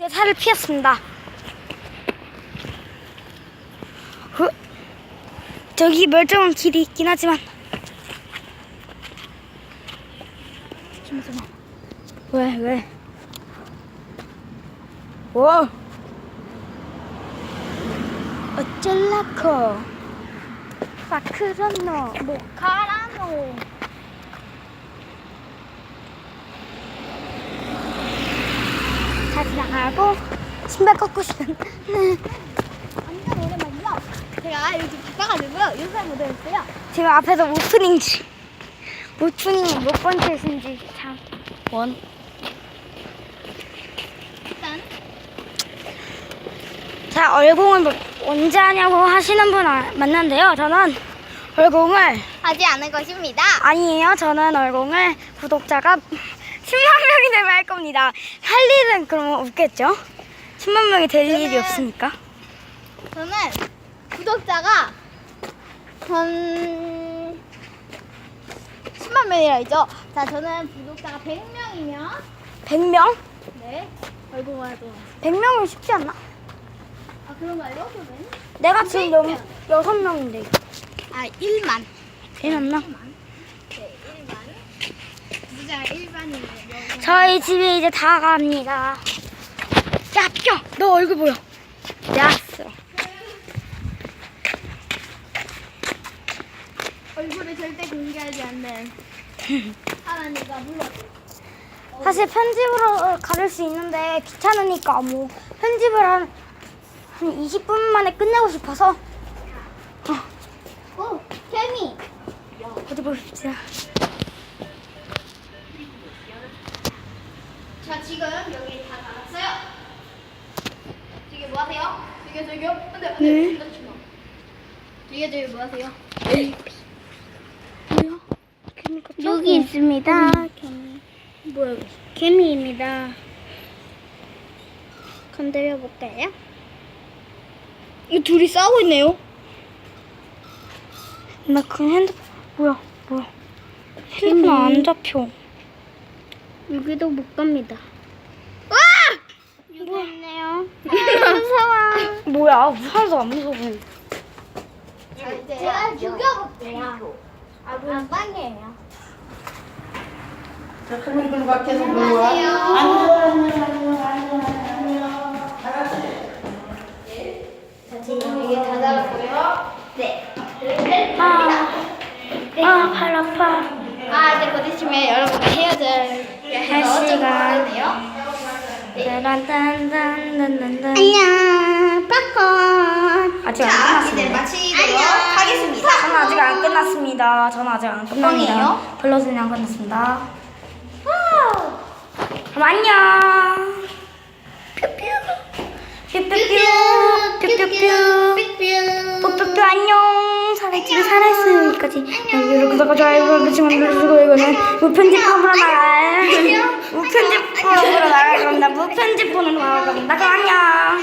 차를 피했습니다. 저기 멀쩡한 길이 있긴 하지만 잠시만. 왜? 와, 어쩔라코 파크런노 모카라노. 다 지나가고 신발 꺾고 싶은 완전 오랜만이요. 제가 요즘 바빠가지고요. 요새 못했어요. 지금 앞에서 오프닝인지 몇 번째신지 참 원. 일단 자, 얼공을 언제 하냐고 하시는 분 맞는데요. 저는 얼공을 하지 않을 것입니다. 아니에요. 저는 얼공을 구독자가 10만 명이 되면 할 겁니다. 할 일은 그러면 없겠죠? 10만 명이 될 일이 없으니까. 저는 구독자가 10만 명이라 했죠. 자, 저는 구독자가 100명이면 100명? 네, 얼굴 활동. 100명은 쉽지 않나? 아, 그런가요? 그러면? 내가 지금 6명인데. 아, 1만. 되셨나? 네, 1만. 구독자가 1만이면 저희 집에 이제 다 갑니다. 야, 비켜! 너 얼굴 보여. 야스. 얼굴을 절대 공개하지 않는 하나님과 물론 사실 편집으로 가릴 수 있는데 귀찮으니까 뭐 편집을 한 20분 만에 끝내고 싶어서. 오, 개미. 어디 보십시오. 자, 지금 여기 다 나갔어요. 저기 뭐 하세요? 저기요. 안돼. 네. 저기 뭐 하세요? 뭐야? 여기 있습니다. 개미. 뭐야? 개미입니다. 건드려 볼까요? 이 둘이 싸우고 있네요. 나 그 핸드폰 뭐야? 핸드폰 안 잡혀. 여기도 못 갑니다. 와! 여기 있네요. 무서워. 뭐야? 무서워서 안 무서워. 제가 죽여볼게요. 아, 빵이에요. 자, 손님들 밖에서 들어와. 지금 이게 다 잡았고요. 네. 팔 아파. 이제 곧 있으면 여러분과 헤어질 할 시간. 네. 딴딴딴딴딴. 안녕, 팝콘. 아직 안 이제 끝났습니다. 마치도록 하겠습니다. 저는 아직 안 끝났습니다. 저는 아직 안 끝납니다. 뻥이에요? 블러드는 안 끝났습니다. 그럼 안녕. 뾰뾰뾰. 뾰뾰뾰. 뽀뽀뽀 안녕. 살아있기를 살아있어요. 여기까지. 여러분 구독과 좋아요 눌러주시면 눌러주시고 이거는 무편집본으로 나갈. 무편집본으로 나갈 겁니다. 무편집본으로 나갈 겁니다. 그럼 안녕.